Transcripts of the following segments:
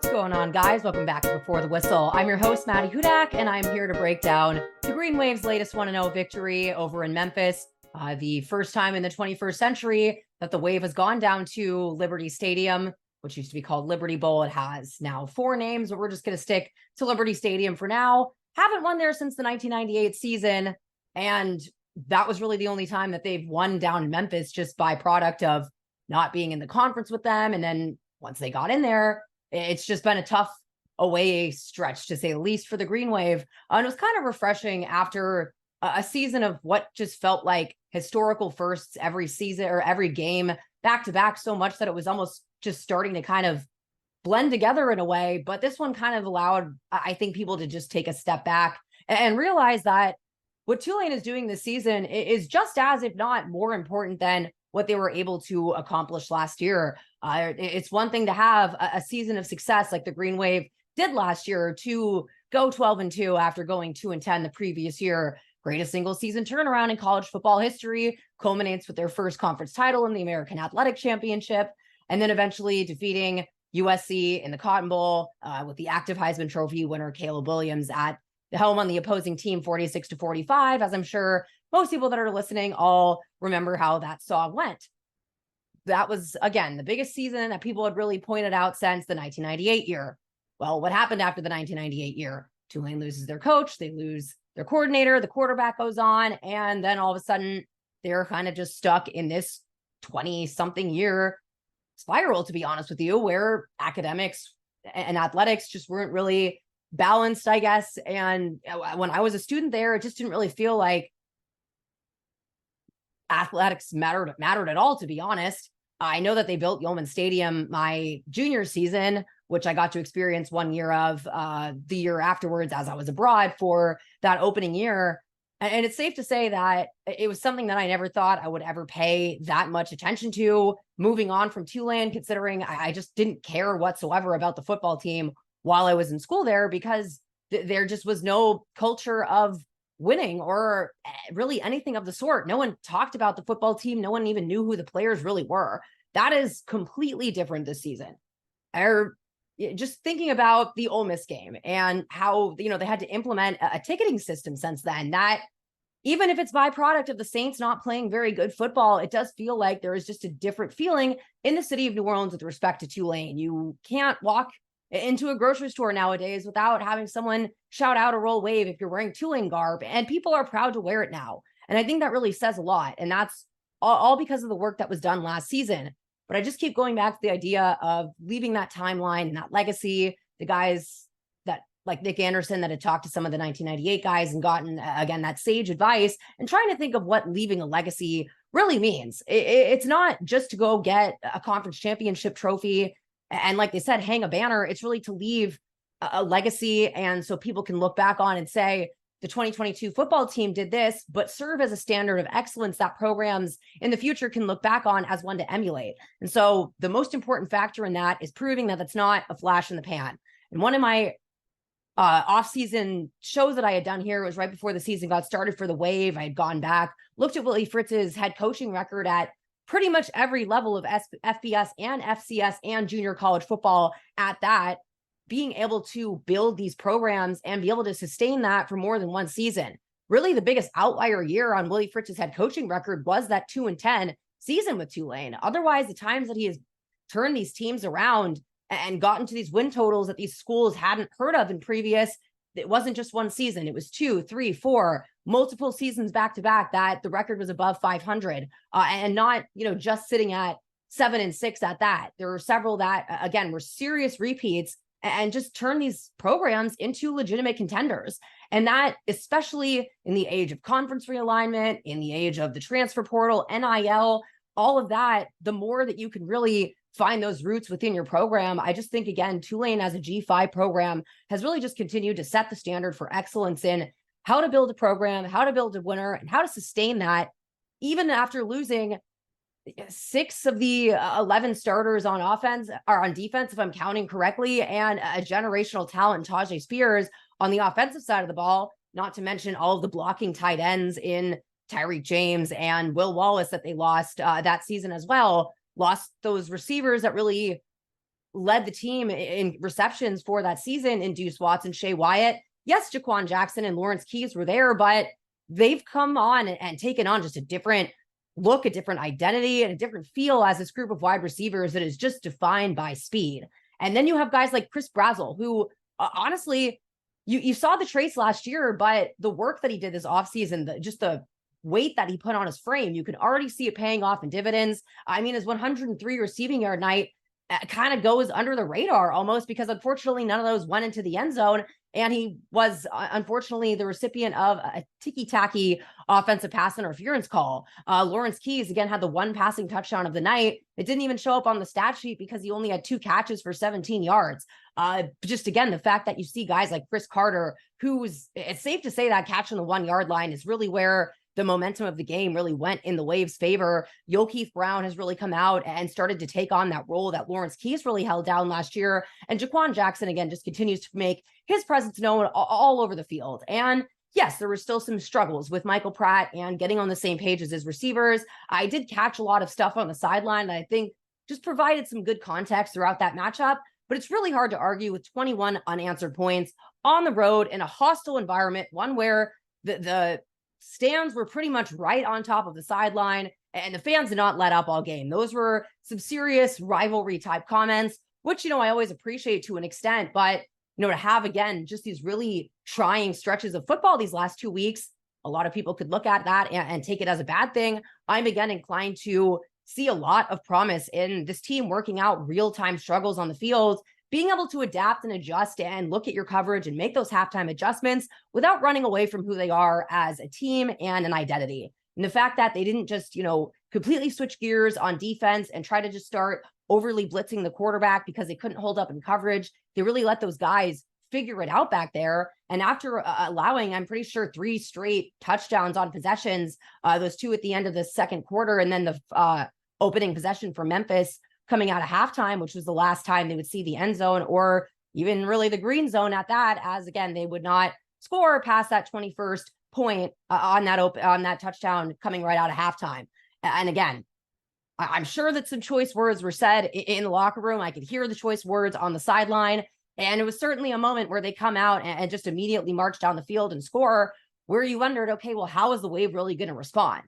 What's going on, guys? Welcome back to Before the Whistle. I'm your host, Maddy, and I'm here to break down the Green Wave's latest 1-0 victory over in Memphis. The first time in the 21st century that the Wave has gone down to Liberty Stadium, which used to be called Liberty Bowl. It has now 4 names, but we're just going to stick to Liberty Stadium for now. Haven't won there since the 1998 season, and that was really the only time that they've won down in Memphis, just by product of not being in the conference with them. And then once they got in there, it's just been a tough away stretch, to say the least, for the Green Wave. And it was kind of refreshing after a season of what just felt like historical firsts every season or every game back to back, so much that it was almost just starting to kind of blend together in a way. But this one kind of allowed, I think, people to just take a step back and realize that what Tulane is doing this season is just as, if not more important than what they were able to accomplish last year. It's one thing to have a season of success like the Green Wave did last year, to go 12-2 after going 2-10 the previous year. Greatest single season turnaround in college football history, culminates with their first conference title in the American Athletic Championship, and then eventually defeating USC in the Cotton Bowl with the active Heisman Trophy winner Caleb Williams at the helm on the opposing team, 46-45, as I'm sure most people that are listening all remember how that song went. That was, again, the biggest season that people had really pointed out since the 1998 year. Well, what happened after the 1998 year? Tulane loses their coach, they lose their coordinator, the quarterback goes on, and then all of a sudden they're kind of just stuck in this 20-something year spiral, to be honest with you, where academics and athletics just weren't really balanced, I guess. And when I was a student there, it just didn't really feel like athletics mattered at all, to be honest. I know that they built Yeoman Stadium my junior season, which I got to experience one year of. The year afterwards, as I was abroad for that opening year. And it's safe to say that it was something that I never thought I would ever pay that much attention to moving on from Tulane, considering I just didn't care whatsoever about the football team while I was in school there, because there just was no culture of winning or really anything of the sort. No one talked about the football team. No one even knew who the players really were. That is completely different this season. Or just thinking about the Ole Miss game and how, they had to implement a ticketing system since then, that even if it's byproduct of the Saints not playing very good football, it does feel like there is just a different feeling in the city of New Orleans with respect to Tulane. You can't walk into a grocery store nowadays without having someone shout out or roll wave if you're wearing Tulane garb, and people are proud to wear it now. And I think that really says a lot. And that's all because of the work that was done last season. But I just keep going back to the idea of leaving that timeline and that legacy. The guys that, like Nick Anderson, that had talked to some of the 1998 guys and gotten, again, that sage advice, and trying to think of what leaving a legacy really means. It's not just to go get a conference championship trophy and, like they said, hang a banner. It's really to leave a legacy. And so people can look back on and say, the 2022 football team did this, but serve as a standard of excellence that programs in the future can look back on as one to emulate. And so the most important factor in that is proving that that's not a flash in the pan. And one of my off-season shows that I had done here was right before the season got started for the Wave. I had gone back, looked at Willie Fritz's head coaching record at pretty much every level of FBS and FCS and junior college football at that, being able to build these programs and be able to sustain that for more than one season. Really, the biggest outlier year on Willie Fritz's head coaching record was that 2-10 season with Tulane. Otherwise, the times that he has turned these teams around and gotten to these win totals that these schools hadn't heard of in previous, it wasn't just one season. It was 2, 3, 4, multiple seasons back to back that the record was above 500, and not, just sitting at 7-6 at that. There were several that, again, were serious repeats and just turn these programs into legitimate contenders. And that, especially in the age of conference realignment, in the age of the transfer portal, NIL, all of that, the more that you can really find those roots within your program. I just think, again, Tulane as a G5 program has really just continued to set the standard for excellence in how to build a program, how to build a winner, and how to sustain that, even after losing 6 of the 11 starters on offense or on defense, if I'm counting correctly, and a generational talent, Tajay Spears, on the offensive side of the ball, not to mention all of the blocking tight ends in Tyreek James and Will Wallace that they lost that season as well. Lost those receivers that really led the team in receptions for that season in Deuce Watson, Shea Wyatt. Yes, Jaquan Jackson and Lawrence Keys were there, but they've come on and taken on just a different look, a different identity, and a different feel as this group of wide receivers that is just defined by speed. And then you have guys like Chris Brazzell, who honestly, you saw the traits last year, but the work that he did this offseason, just the weight that he put on his frame, you can already see it paying off in dividends. I mean, his 103 receiving yard night kind of goes under the radar almost, because unfortunately none of those went into the end zone. And he was unfortunately the recipient of a ticky-tacky offensive pass interference call. Lawrence Keys, again, had the one passing touchdown of the night. It didn't even show up on the stat sheet because he only had 2 catches for 17 yards. Just again, the fact that you see guys like Chris Carter, it's safe to say that catch on the 1 yard line is really where the momentum of the game really went in the Wave's favor. Yokeith Brown has really come out and started to take on that role that Lawrence Keys really held down last year. And Jaquan Jackson, again, just continues to make his presence known all over the field. And yes, there were still some struggles with Michael Pratt and getting on the same page as his receivers. I did catch a lot of stuff on the sideline that I think just provided some good context throughout that matchup. But it's really hard to argue with 21 unanswered points on the road in a hostile environment, one where the stands were pretty much right on top of the sideline, and the fans did not let up all game. Those were some serious rivalry type comments, which, I always appreciate to an extent, but, to have, again, just these really trying stretches of football these last 2 weeks, a lot of people could look at that and take it as a bad thing. I'm, again, inclined to see a lot of promise in this team working out real-time struggles on the field, being able to adapt and adjust and look at your coverage and make those halftime adjustments without running away from who they are as a team and an identity. And the fact that they didn't just, completely switch gears on defense and try to just start overly blitzing the quarterback because they couldn't hold up in coverage. They really let those guys figure it out back there. And after allowing, I'm pretty sure, 3 straight touchdowns on possessions, those 2 at the end of the second quarter, and then the opening possession for Memphis coming out of halftime, which was the last time they would see the end zone or even really the green zone at that, as again, they would not score past that 21st point on that touchdown coming right out of halftime. And again, I'm sure that some choice words were said in the locker room. I could hear the choice words on the sideline. And it was certainly a moment where they come out and just immediately march down the field and score, where you wondered, okay, well, how is the Wave really going to respond?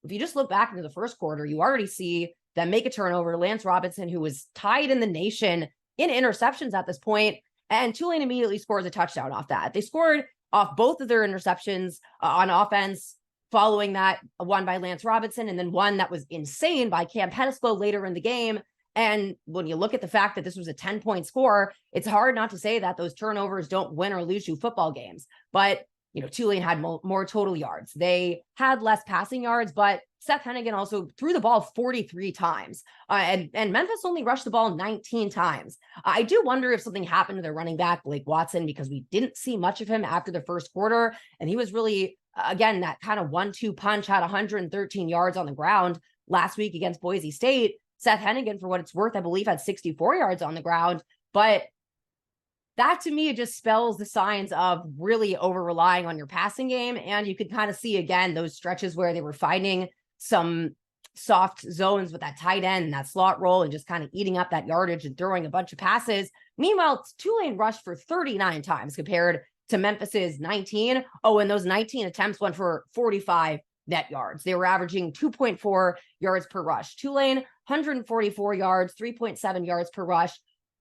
If you just look back into the first quarter, you already see them make a turnover. Lance Robinson, who was tied in the nation in interceptions at this point, and Tulane immediately scores a touchdown off that. They scored off both of their interceptions on offense, following that one by Lance Robinson, and then one that was insane by Cam Pettisco later in the game. And when you look at the fact that this was a 10-point score, it's hard not to say that those turnovers don't win or lose you football games. But Tulane had more total yards. They had less passing yards, but Seth Hennigan also threw the ball 43 times. And Memphis only rushed the ball 19 times. I do wonder if something happened to their running back, Blake Watson, because we didn't see much of him after the first quarter. And he was really, again, that kind of 1-2 punch, had 113 yards on the ground last week against Boise State. Seth Hennigan, for what it's worth, I believe had 64 yards on the ground. But that to me just spells the signs of really over relying on your passing game. And you could kind of see, again, those stretches where they were finding some soft zones with that tight end and that slot roll and just kind of eating up that yardage and throwing a bunch of passes. Meanwhile, Tulane rushed for 39 times compared to Memphis's 19. Oh, and those 19 attempts went for 45 net yards. They were averaging 2.4 yards per rush. Tulane, 144 yards, 3.7 yards per rush.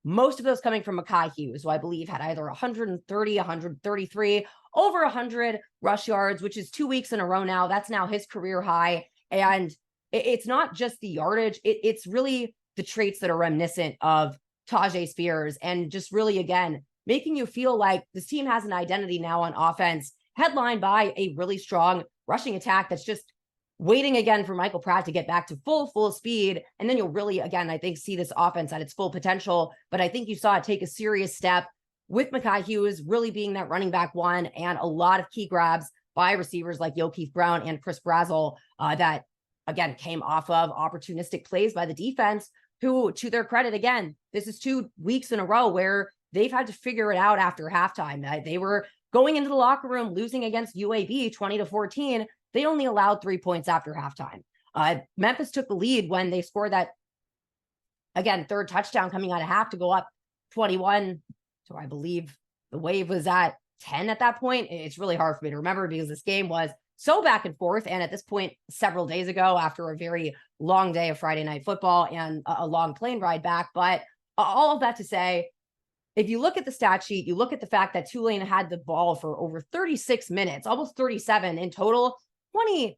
Most of those coming from Mekhi Hughes, who I believe had either 130, 133, over 100 rush yards, which is 2 weeks in a row now. That's now his career high. And it's not just the yardage. It's really the traits that are reminiscent of Tajay Spears, and just really, again, making you feel like this team has an identity now on offense, headlined by a really strong rushing attack that's just waiting again for Michael Pratt to get back to full speed. And then you'll really, again, I think, see this offense at its full potential. But I think you saw it take a serious step with Mekhi Hughes really being that running back one, and a lot of key grabs by receivers like Yokeith Brown and Chris Brazzell that, again, came off of opportunistic plays by the defense, who, to their credit, again, this is 2 weeks in a row where they've had to figure it out after halftime. They were going into the locker room, losing against UAB 20-14. They only allowed 3 points after halftime. Memphis took the lead when they scored that again, third touchdown coming out of half to go up 21. So I believe the Wave was at 10 at that point. It's really hard for me to remember because this game was so back and forth. And at this point, several days ago, after a very long day of Friday night football and a long plane ride back. But all of that to say, if you look at the stat sheet, you look at the fact that Tulane had the ball for over 36 minutes, almost 37 in total, 20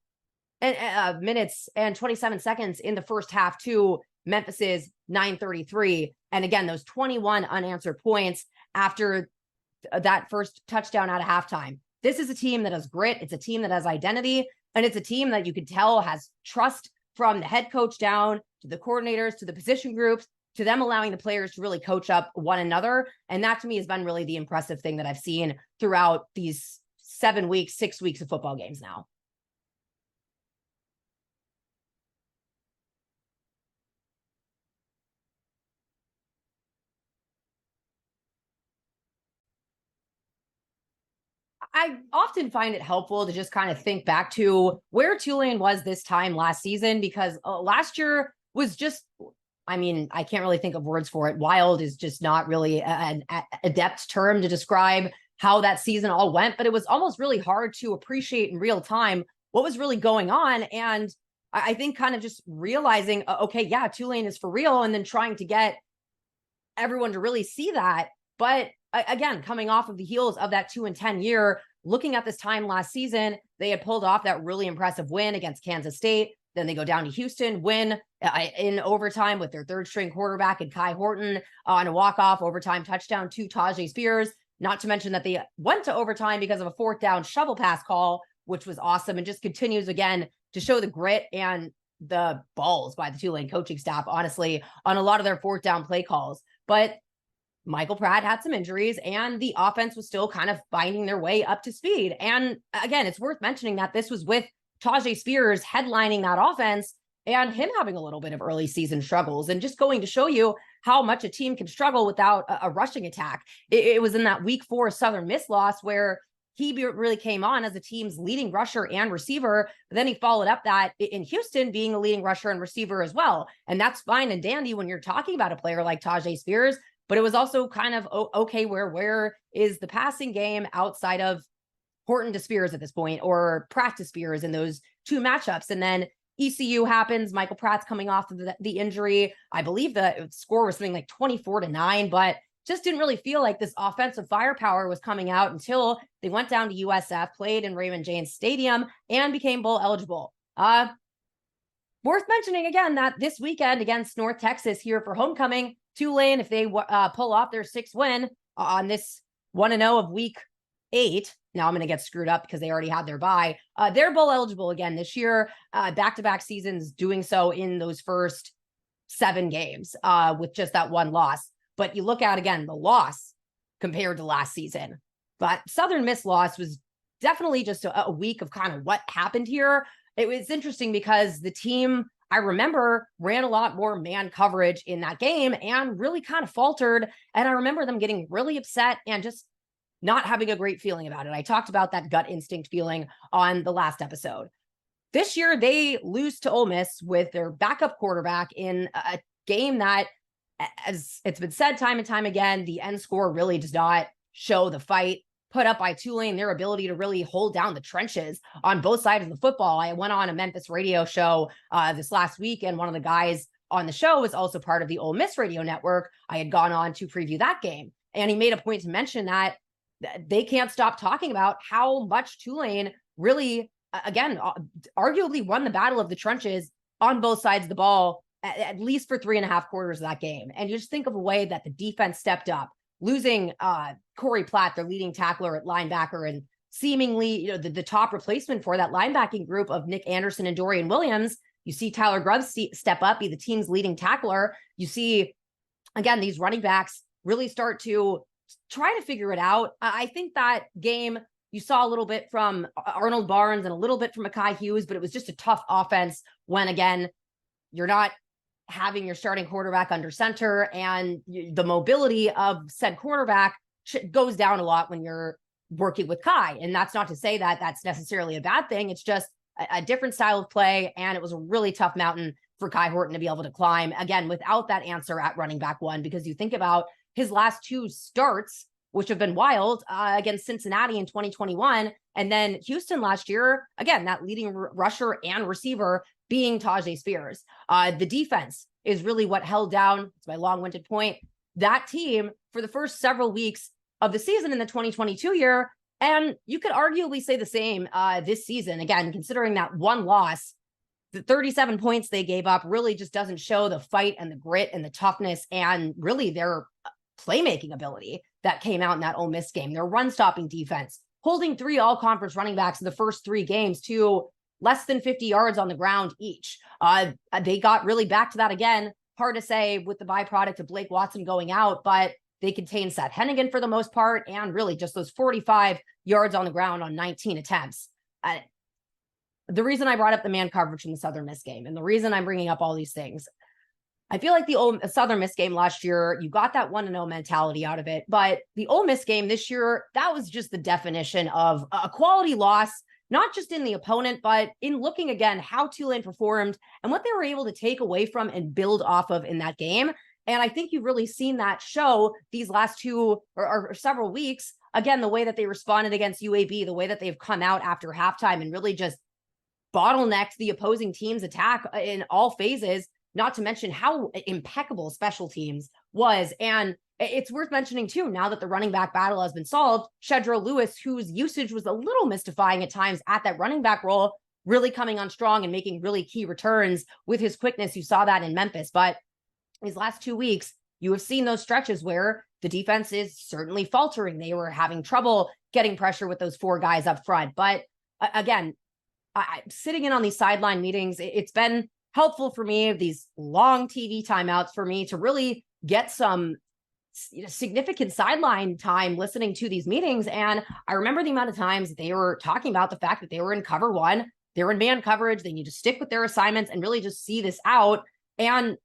minutes and 27 seconds in the first half to Memphis's 9:33. And again, those 21 unanswered points after that first touchdown out of halftime. This is a team that has grit. It's a team that has identity. And it's a team that you could tell has trust from the head coach down to the coordinators, to the position groups, to them allowing the players to really coach up one another. And that to me has been really the impressive thing that I've seen throughout these 7 weeks, 6 weeks of football games now. I often find it helpful to just kind of think back to where Tulane was this time last season, because last year was just, I mean, I can't really think of words for it. Wild is just not really an adept term to describe how that season all went, but it was almost really hard to appreciate in real time what was really going on. And I think kind of just realizing, okay, yeah, Tulane is for real, and then trying to get everyone to really see that. But again, coming off of the heels of that 2-10 year, looking at this time last season, they had pulled off that really impressive win against Kansas State. Then they go down to Houston, win in overtime with their third string quarterback and Kai Horton on a walk-off overtime touchdown to Tajay Spears. Not to mention that they went to overtime because of a fourth down shovel pass call, which was awesome, and just continues again to show the grit and the balls by the Tulane coaching staff, honestly, on a lot of their fourth down play calls. But Michael Pratt had some injuries and the offense was still kind of finding their way up to speed. And again, it's worth mentioning that this was with Tajay Spears headlining that offense and him having a little bit of early season struggles, and just going to show you how much a team can struggle without a rushing attack. It was in that week 4 Southern Miss loss where he really came on as the team's leading rusher and receiver. But then he followed up that in Houston being a leading rusher and receiver as well. And that's fine and dandy when you're talking about a player like Tajay Spears. But it was also kind of, okay, where is the passing game outside of Horton to Spears at this point, or Pratt to Spears in those two matchups? And then ECU happens. Michael Pratt's coming off of the injury. I believe the score was something like 24-9, but just didn't really feel like this offensive firepower was coming out until they went down to USF, played in Raymond James Stadium, and became bowl eligible. Worth mentioning again that this weekend against North Texas here for homecoming, Tulane, if they pull off their 6th win on this 1-0 of week 8, now I'm going to get screwed up because they already had their bye. They're bowl eligible again this year, back-to-back seasons doing so in those first 7 games with just that one loss. But you look at, again, the loss compared to last season. But Southern Miss loss was definitely just a week of kind of what happened here. It was interesting because the team, I remember, ran a lot more man coverage in that game and really kind of faltered. And I remember them getting really upset and just not having a great feeling about it. I talked about that gut instinct feeling on the last episode. This year, they lose to Ole Miss with their backup quarterback in a game that, as it's been said time and time again, the end score really does not show the fight put up by Tulane, their ability to really hold down the trenches on both sides of the football. I went on a Memphis radio show this last week, and one of the guys on the show was also part of the Ole Miss radio network. I had gone on to preview that game, and he made a point to mention that they can't stop talking about how much Tulane really, again, arguably won the battle of the trenches on both sides of the ball, at least for 3.5 quarters of that game. And you just think of a way that the defense stepped up, losing Corey Platt, their leading tackler at linebacker, and seemingly, the top replacement for that linebacking group of Nick Anderson and Dorian Williams. You see Tyler Grubbs step up, be the team's leading tackler. You see, again, these running backs really start to try to figure it out. I think that game, you saw a little bit from Arnold Barnes and a little bit from Mekhi Hughes, but it was just a tough offense when, again, you're not having your starting quarterback under center, and the mobility of said quarterback goes down a lot when you're working with Kai. And that's not to say that that's necessarily a bad thing. It's just a different style of play. And it was a really tough mountain for Kai Horton to be able to climb, again, without that answer at running back one, because you think about his last two starts, which have been wild, against Cincinnati in 2021, and then Houston last year, again, that leading rusher and receiver being Tajay Spears. The defense is really what held down, it's my long-winded point, that team for the first several weeks of the season in the 2022 year. And you could arguably say the same this season. Again, considering that one loss, the 37 points they gave up really just doesn't show the fight and the grit and the toughness and really their playmaking ability that came out in that Ole Miss game. Their run-stopping defense, holding 3 all-conference running backs in the first 3 games to less than 50 yards on the ground each. They got really back to that again. Hard to say with the byproduct of Blake Watson going out, but they contained Seth Hennigan for the most part, and really just those 45 yards on the ground on 19 attempts. The reason I brought up the man coverage in the Southern Miss game, and the reason I'm bringing up all these things, I feel like the Southern Miss game last year, you got that 1-0 mentality out of it, but the Ole Miss game this year, that was just the definition of a quality loss, not just in the opponent, but in looking again how Tulane performed and what they were able to take away from and build off of in that game. And I think you've really seen that show these last 2 or several weeks. Again, the way that they responded against UAB, the way that they've come out after halftime and really just bottlenecked the opposing team's attack in all phases, not to mention how impeccable special teams was. And it's worth mentioning too, now that the running back battle has been solved, Shedro Lewis, whose usage was a little mystifying at times at that running back role, really coming on strong and making really key returns with his quickness. You saw that in Memphis, but these last 2 weeks, you have seen those stretches where the defense is certainly faltering. They were having trouble getting pressure with those 4 guys up front. But again, sitting in on these sideline meetings, it's been helpful for me, these long TV timeouts for me to really get some significant sideline time listening to these meetings. And I remember the amount of times they were talking about the fact that they were in cover 1, they were in man coverage, they need to stick with their assignments and really just see this out. And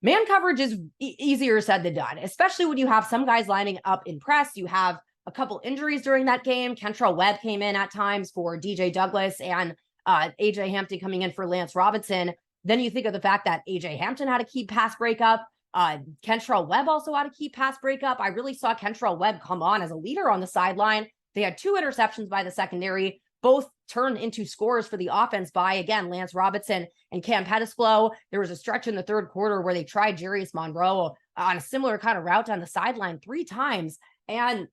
man coverage is easier said than done, especially when you have some guys lining up in press. You have a couple injuries during that game. Kentrell Webb came in at times for DJ Douglas and AJ Hampton coming in for Lance Robinson. Then you think of the fact that AJ Hampton had a key pass breakup. Kentrell Webb also had a key pass breakup. I really saw Kentrell Webb come on as a leader on the sideline. They had 2 interceptions by the secondary, both turned into scores for the offense by, again, Lance Robinson and Cam Pettisclo. There was a stretch in the 3rd quarter where they tried Jarius Monroe on a similar kind of route down the sideline 3 times. And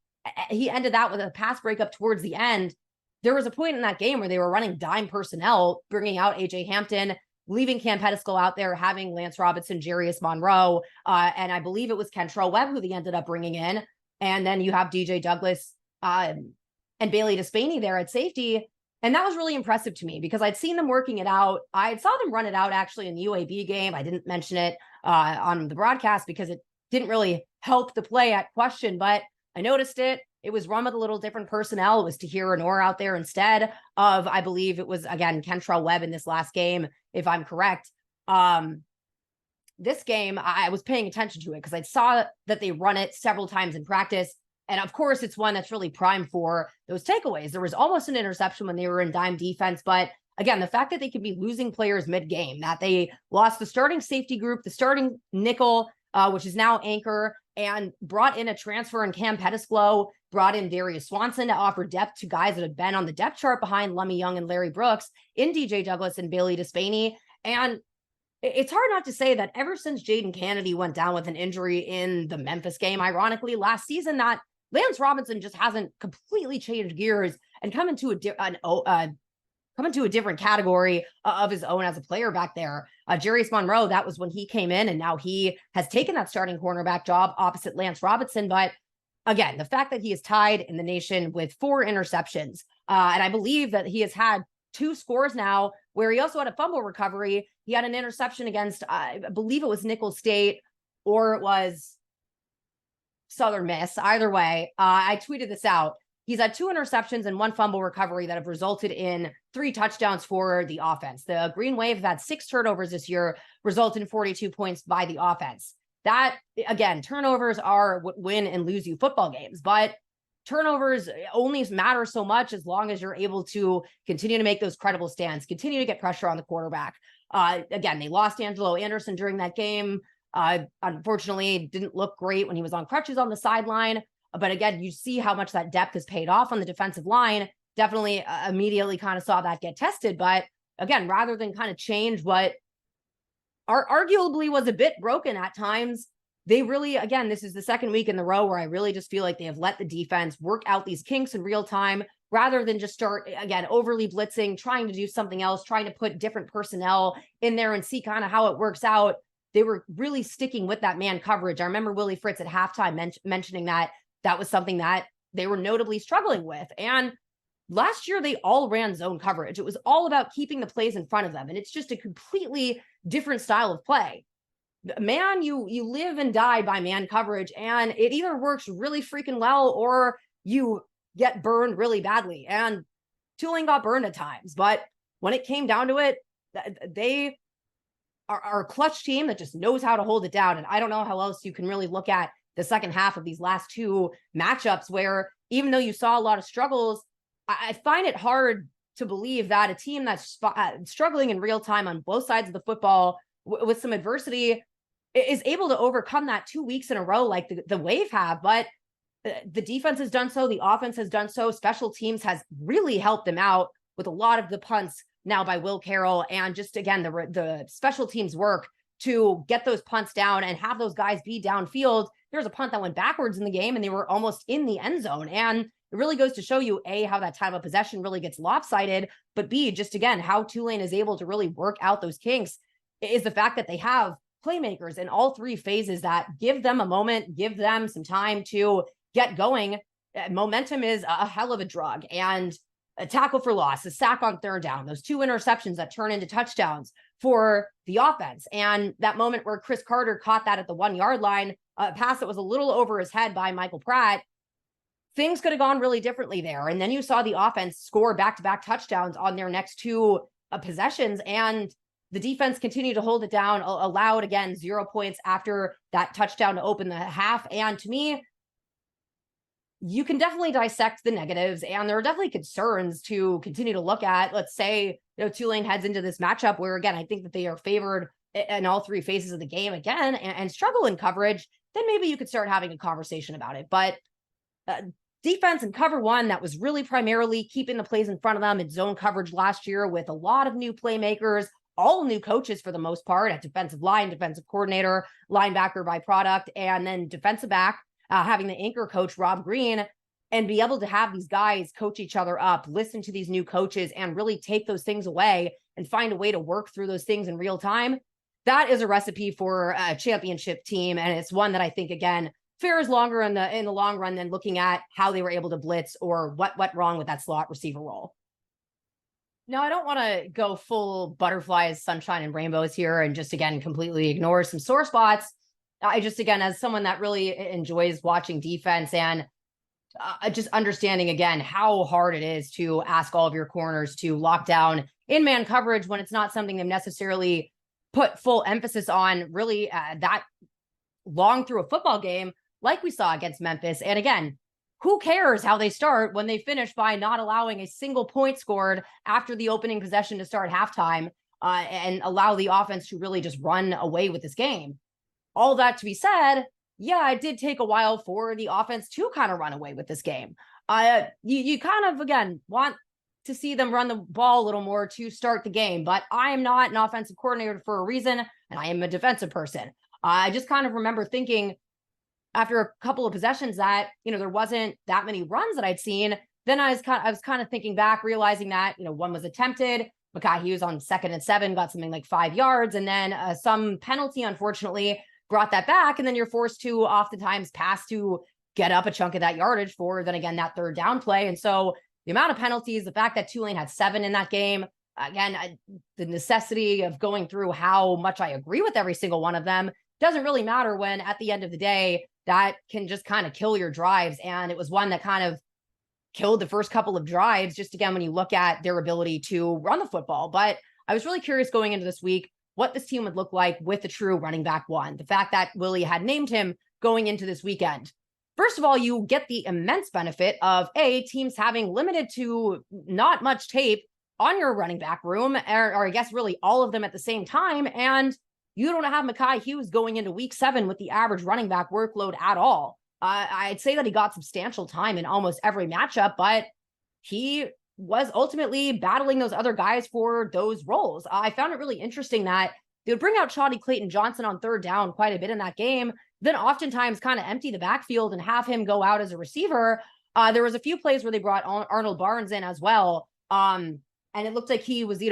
he ended that with a pass breakup towards the end. There was a point in that game where they were running dime personnel, bringing out AJ Hampton, leaving Cam Pettisclo out there, having Lance Robinson, Jarius Monroe, and I believe it was Kentrell Webb who they ended up bringing in. And then you have DJ Douglas and Bailey Despaney there at safety. And that was really impressive to me because I'd seen them working it out. I saw them run it out actually in the UAB game. I didn't mention it on the broadcast because it didn't really help the play at question, but I noticed it. It was run with a little different personnel. It was Tahir Anor out there instead of, I believe it was, again, Kentrell Webb in this last game, if I'm correct. This game, I was paying attention to it because I saw that they run it several times in practice. And of course, it's one that's really primed for those takeaways. There was almost an interception when they were in dime defense. But again, the fact that they could be losing players mid-game, that they lost the starting safety group, the starting nickel, which is now anchor, and brought in a transfer in Cam Pettisclo, brought in Darius Swanson to offer depth to guys that had been on the depth chart behind Lummy Young and Larry Brooks in DJ Douglas and Bailey Despaney. And it's hard not to say that ever since Jaden Kennedy went down with an injury in the Memphis game, ironically, last season, that Lance Robinson just hasn't completely changed gears and come into a different category of his own as a player back there. Jarius Monroe, that was when he came in, and now he has taken that starting cornerback job opposite Lance Robinson. But again, the fact that he is tied in the nation with 4 interceptions, and I believe that he has had 2 scores now where he also had a fumble recovery. He had an interception against, I believe it was Nicholls State or it was Southern Miss. Either way, I tweeted this out. He's had 2 interceptions and 1 fumble recovery that have resulted in 3 touchdowns for the offense. The Green Wave have had 6 turnovers this year, resulted in 42 points by the offense. That, again, turnovers are what win and lose you football games, but turnovers only matter so much as long as you're able to continue to make those credible stands, continue to get pressure on the quarterback. Again, they lost Angelo Anderson during that game. Unfortunately, didn't look great when he was on crutches on the sideline. But again, you see how much that depth has paid off on the defensive line. Definitely immediately kind of saw that get tested. But again, rather than kind of change what arguably was a bit broken at times, they really, again, this is the second week in the row where I really just feel like they have let the defense work out these kinks in real time rather than just start, again, overly blitzing, trying to do something else, trying to put different personnel in there and see kind of how it works out. They were really sticking with that man coverage. I remember Willie Fritz at halftime mentioning that was something that they were notably struggling with. And last year, they all ran zone coverage. It was all about keeping the plays in front of them. And it's just a completely different style of play. Man, you live and die by man coverage, and it either works really freaking well or you get burned really badly. And Tulane got burned at times, but when it came down to it, they are a clutch team that just knows how to hold it down. And I don't know how else you can really look at the second half of these last two matchups where even though you saw a lot of struggles, I find it hard to believe that a team that's struggling in real time on both sides of the football with some adversity is able to overcome that 2 weeks in a row like the Wave have. But the defense has done so. The offense has done so. Special teams has really helped them out with a lot of the punts now by Will Carroll. And just, again, the special teams work to get those punts down and have those guys be downfield. There's a punt that went backwards in the game and they were almost in the end zone. And it really goes to show you, A, how that time of possession really gets lopsided, but B, just, again, how Tulane is able to really work out those kinks is the fact that they have playmakers in all three phases that give them a moment, give them some time to get going. Momentum is a hell of a drug, and a tackle for loss, a sack on third down, those two interceptions that turn into touchdowns for the offense. And that moment where Chris Carter caught that at the 1 yard line, a pass that was a little over his head by Michael Pratt, things could have gone really differently there. And then you saw the offense score back-to-back touchdowns on their next two possessions, and the defense continued to hold it down, allowed, again, 0 points after that touchdown to open the half. And to me, you can definitely dissect the negatives, and there are definitely concerns to continue to look at. Let's say, Tulane heads into this matchup where, again, I think that they are favored in all three phases of the game again and struggle in coverage, then maybe you could start having a conversation about it. But defense in cover one, that was really primarily keeping the plays in front of them in zone coverage last year with a lot of new playmakers, all new coaches for the most part at defensive line, defensive coordinator, linebacker by product, and then defensive back, having the anchor coach, Rob Green, and be able to have these guys coach each other up, listen to these new coaches, and really take those things away and find a way to work through those things in real time. That is a recipe for a championship team. And it's one that I think, again, fares longer in the long run than looking at how they were able to blitz or what went wrong with that slot receiver role. Now, I don't want to go full butterflies, sunshine, and rainbows here and just, again, completely ignore some sore spots. I just, again, as someone that really enjoys watching defense and just understanding, again, how hard it is to ask all of your corners to lock down in man coverage when it's not something they've necessarily put full emphasis on really that long through a football game like we saw against Memphis. And again, who cares how they start when they finish by not allowing a single point scored after the opening possession to start halftime and allow the offense to really just run away with this game? All that to be said, yeah, it did take a while for the offense to kind of run away with this game. You kind of, again, want to see them run the ball a little more to start the game, but I am not an offensive coordinator for a reason, and I am a defensive person. I just kind of remember thinking after a couple of possessions that, there wasn't that many runs that I'd seen. Then I was kind of thinking back, realizing that, one was attempted. Makai Hughes on 2nd and 7 got something like 5 yards, and then some penalty, unfortunately, brought that back. And then you're forced to oftentimes pass to get up a chunk of that yardage for then again that third down play. And so the amount of penalties, the fact that Tulane had 7 in that game, again, the necessity of going through how much I agree with every single one of them doesn't really matter when at the end of the day, that can just kind of kill your drives. And it was one that kind of killed the first couple of drives, just again, when you look at their ability to run the football. But I was really curious going into this week what this team would look like with the true running back one. The fact that Willie had named him going into this weekend. first of all, you get the immense benefit of teams having limited to not much tape on your running back room, or I guess really all of them at the same time. And you don't have Mekhi Hughes going into week 7 with the average running back workload at all. I'd say that he got substantial time in almost every matchup, but he was ultimately battling those other guys for those roles. I found it really interesting that they would bring out Shoddy Clayton Johnson on third down quite a bit in that game, then oftentimes kind of empty the backfield and have him go out as a receiver. There was a few plays where they brought Arnold Barnes in as well. And it looked like he was,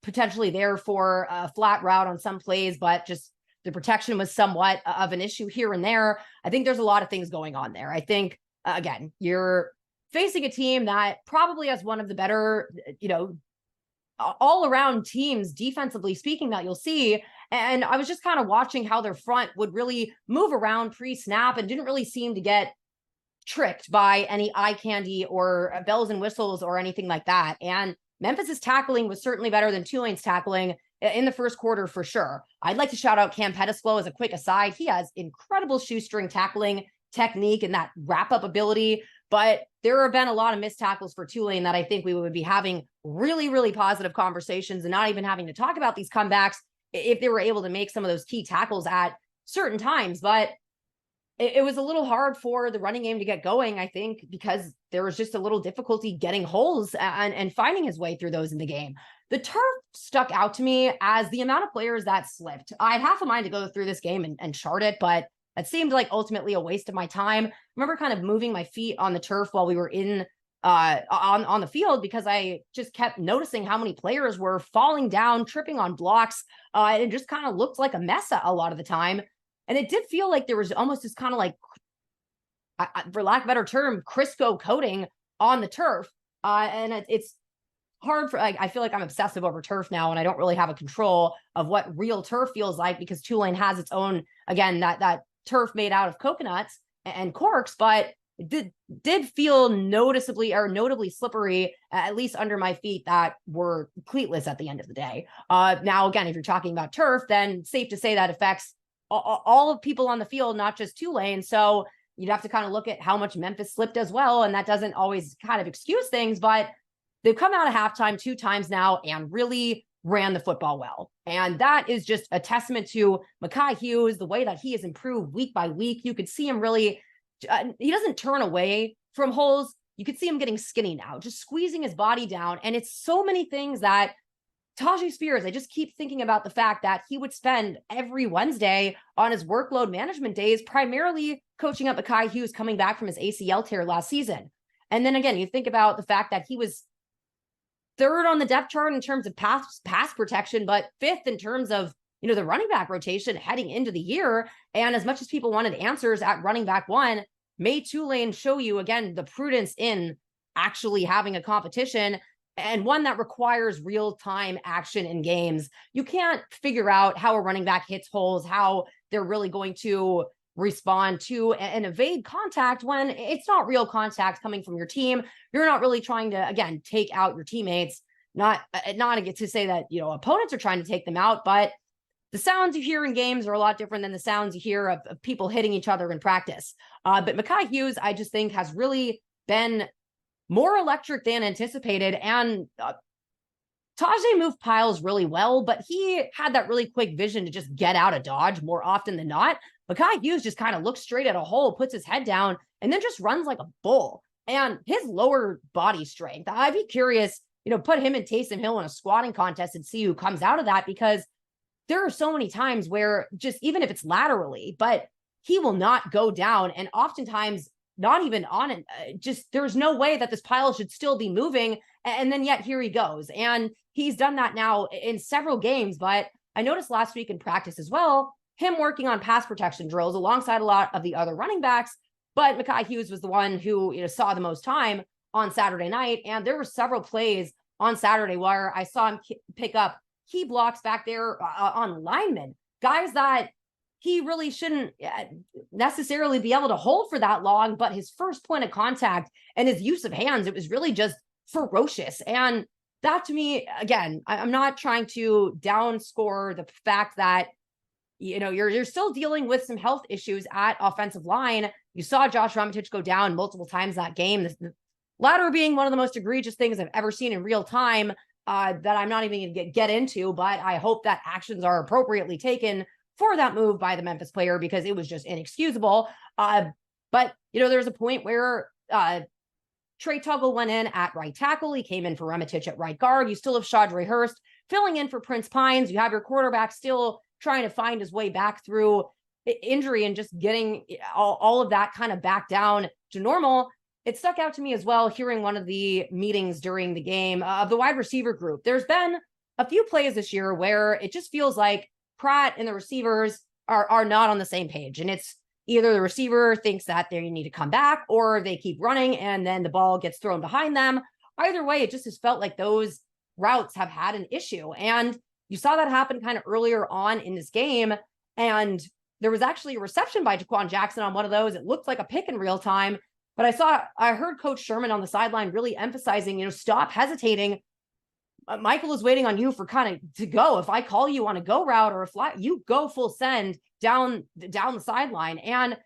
potentially there for a flat route on some plays, but just the protection was somewhat of an issue here and there. I think there's a lot of things going on there. I think, again, you're facing a team that probably has one of the better, all around teams, defensively speaking, that you'll see. And I was just kind of watching how their front would really move around pre-snap and didn't really seem to get tricked by any eye candy or bells and whistles or anything like that. And Memphis's tackling was certainly better than Tulane's tackling in the first quarter for sure. I'd like to shout out Cam Pettisflow as a quick aside. He has incredible shoestring tackling technique and that wrap-up ability, but there have been a lot of missed tackles for Tulane that I think we would be having really, really positive conversations and not even having to talk about these comebacks if they were able to make some of those key tackles at certain times. But it was a little hard for the running game to get going, I think, because there was just a little difficulty getting holes and finding his way through those in the game. The turf stuck out to me as the amount of players that slipped. I had half a mind to go through this game and chart it, but it seemed like ultimately a waste of my time. I remember kind of moving my feet on the turf while we were in on the field because I just kept noticing how many players were falling down, tripping on blocks. It just kind of looked like a mess a lot of the time. And it did feel like there was almost this kind of like, for lack of a better term, Crisco coating on the turf. And it's hard for, I feel like I'm obsessive over turf now, and I don't really have a control of what real turf feels like because Tulane has its own, again, that turf made out of coconuts and corks, but it did feel notably slippery, at least under my feet, that were cleatless at the end of the day. Now, again, if you're talking about turf, then safe to say that affects all of people on the field, not just Tulane. So you'd have to kind of look at how much Memphis slipped as well. And that doesn't always kind of excuse things, but they've come out of halftime 2 times now and really ran the football well. And that is just a testament to Mekhi Hughes, the way that he has improved week by week. You could see him really, he doesn't turn away from holes. You could see him getting skinny now, just squeezing his body down. And it's so many things that Tajay Spears, I just keep thinking about the fact that he would spend every Wednesday on his workload management days, primarily coaching up Mekhi Hughes coming back from his ACL tear last season. And then again, you think about the fact that he was 3rd on the depth chart in terms of pass protection, but 5th in terms of, the running back rotation heading into the year. And as much as people wanted answers at running back 1, may Tulane show you again the prudence in actually having a competition and one that requires real-time action in games. You can't figure out how a running back hits holes, how they're really going to respond to and evade contact when it's not real contact coming from your team. You're not really trying to, again, take out your teammates. Not to say that, opponents are trying to take them out, but the sounds you hear in games are a lot different than the sounds you hear of people hitting each other in practice. But Mekhi Hughes, I just think, has really been more electric than anticipated. And Tajay moved piles really well, but he had that really quick vision to just get out of dodge more often than not. Mekhi Hughes just kind of looks straight at a hole, puts his head down, and then just runs like a bull. And his lower body strength, I'd be curious, put him and Taysom Hill in a squatting contest and see who comes out of that, because there are so many times where just, even if it's laterally, but he will not go down. And oftentimes not even on it. Just, there's no way that this pile should still be moving. And then yet here he goes. And he's done that now in several games. But I noticed last week in practice as well, him working on pass protection drills alongside a lot of the other running backs. But Mekhi Hughes was the one who saw the most time on Saturday night. And there were several plays on Saturday where I saw him pick up key blocks back there on linemen, guys that he really shouldn't necessarily be able to hold for that long, but his first point of contact and his use of hands, it was really just ferocious. And that, to me, again, I'm not trying to downscore the fact that, you're still dealing with some health issues at offensive line. You saw Josh Ramitich go down multiple times that game. The latter being one of the most egregious things I've ever seen in real time, that I'm not even going to get into, but I hope that actions are appropriately taken for that move by the Memphis player, because it was just inexcusable. But, there's a point where Trey Tuggle went in at right tackle. He came in for Ramitich at right guard. You still have Shadre Hurst filling in for Prince Pines. You have your quarterback still trying to find his way back through injury and just getting all of that kind of back down to normal. It stuck out to me as well, hearing one of the meetings during the game of the wide receiver group. There's been a few plays this year where it just feels like Pratt and the receivers are not on the same page. And it's either the receiver thinks that they need to come back, or they keep running and then the ball gets thrown behind them. Either way, it just has felt like those routes have had an issue. And you saw that happen kind of earlier on in this game. And there was actually a reception by Jaquan Jackson on one of those. It looked like a pick in real time. But I heard Coach Sherman on the sideline really emphasizing, stop hesitating. Michael is waiting on you for kind of to go. If I call you on a go route or a fly, you go full send down the sideline. And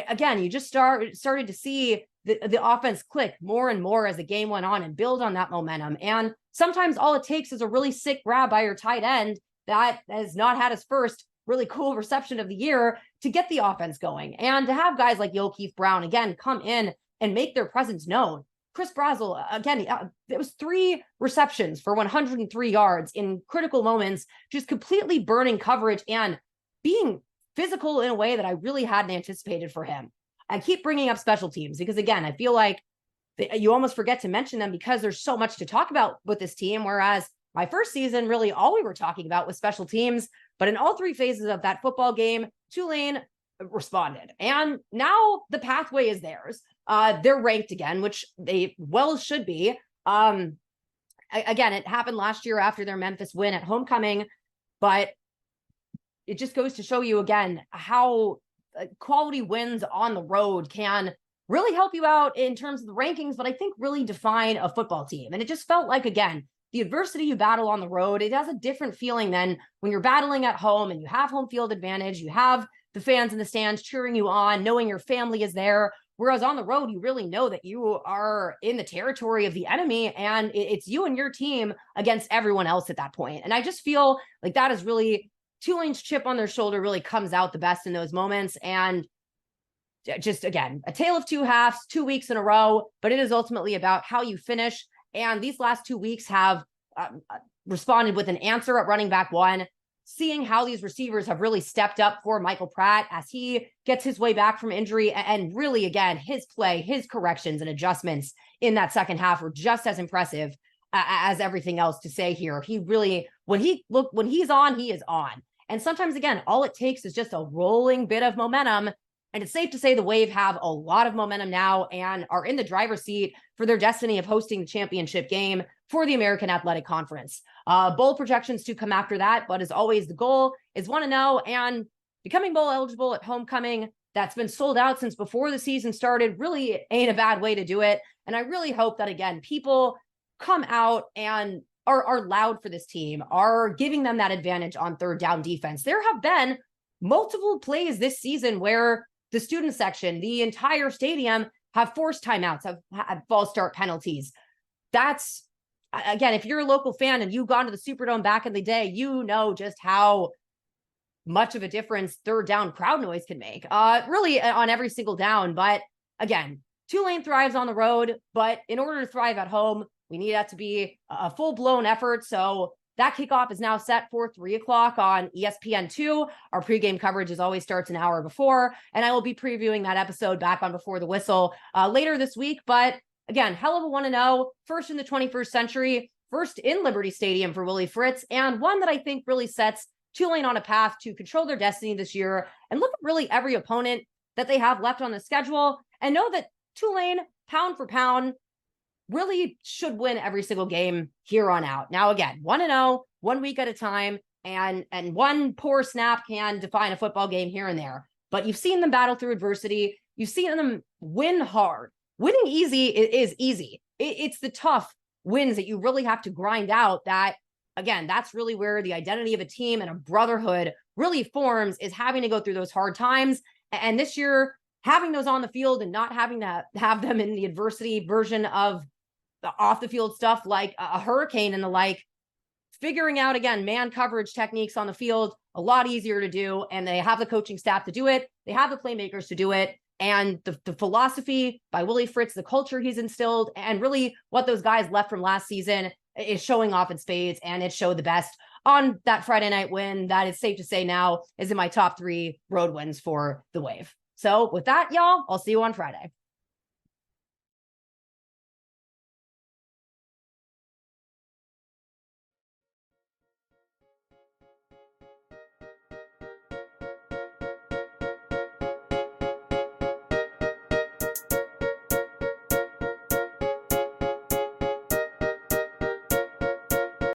again, you just started to see the offense click more and more as the game went on and build on that momentum. And sometimes all it takes is a really sick grab by your tight end that has not had his first really cool reception of the year to get the offense going. And to have guys like Keith Brown, again, come in and make their presence known. Chris Brazel, again, it was 3 receptions for 103 yards in critical moments, just completely burning coverage and being physical in a way that I really hadn't anticipated for him. I keep bringing up special teams because, again, I feel like you almost forget to mention them because there's so much to talk about with this team. Whereas my first season, really all we were talking about was special teams. But in all 3 phases of that football game, Tulane responded. And now the pathway is theirs. They're ranked again, which they well should be. Again, it happened last year after their Memphis win at homecoming, but it just goes to show you again how quality wins on the road can really help you out in terms of the rankings, but I think really define a football team. And it just felt like, again, the adversity you battle on the road, it has a different feeling than when you're battling at home and you have home field advantage, you have the fans in the stands cheering you on, knowing your family is there. Whereas on the road, you really know that you are in the territory of the enemy and it's you and your team against everyone else at that point. And I just feel like that is really Tulane's chip on their shoulder really comes out the best in those moments. And just, again, a tale of 2 halves, 2 weeks in a row, but it is ultimately about how you finish. And these last 2 weeks have responded with an answer at running back 1. Seeing how these receivers have really stepped up for Michael Pratt as he gets his way back from injury. And really, again, his play, his corrections and adjustments in that second half were just as impressive as everything else to say here. He really, when he's on, he is on. And sometimes, again, all it takes is just a rolling bit of momentum. And it's safe to say the Wave have a lot of momentum now and are in the driver's seat for their destiny of hosting the championship game for the American Athletic Conference. Bowl projections to come after that, but as always, the goal is 1-0 and becoming bowl eligible at homecoming. That's been sold out since before the season started. Really ain't a bad way to do it. And I really hope that, again, people come out and are loud for this team, are giving them that advantage on third down defense. There have been multiple plays this season where the student section, the entire stadium have forced timeouts, have had false start penalties. That's, again, if you're a local fan and you've gone to the Superdome back in the day, you know just how much of a difference third down crowd noise can make, really on every single down. But again, Tulane thrives on the road, but in order to thrive at home, we need that to be a full-blown effort. So that kickoff is now set for 3:00 on ESPN2. Our pregame coverage, as always, starts an hour before, and I will be previewing that episode back on Before the Whistle later this week. But again, hell of a 1-0, first in the 21st century, first in Liberty Stadium for Willie Fritz, and one that I think really sets Tulane on a path to control their destiny this year and look at really every opponent that they have left on the schedule and know that Tulane, pound for pound, really should win every single game here on out. Now, again, 1-0, 1 week at a time, and one poor snap can define a football game here and there. But you've seen them battle through adversity. You've seen them win hard. Winning easy is easy. It's the tough wins that you really have to grind out that, again, that's really where the identity of a team and a brotherhood really forms, is having to go through those hard times. And this year, having those on the field and not having to have them in the adversity version of the off the field stuff like a hurricane and the like, figuring out, again, man coverage techniques on the field, a lot easier to do. And they have the coaching staff to do it. They have the playmakers to do it. And the philosophy by Willie Fritz, the culture he's instilled, and really what those guys left from last season is showing off in spades. And it showed the best on that Friday night win. That is safe to say now is in my top 3 road wins for the Wave. So with that, y'all, I'll see you on Friday.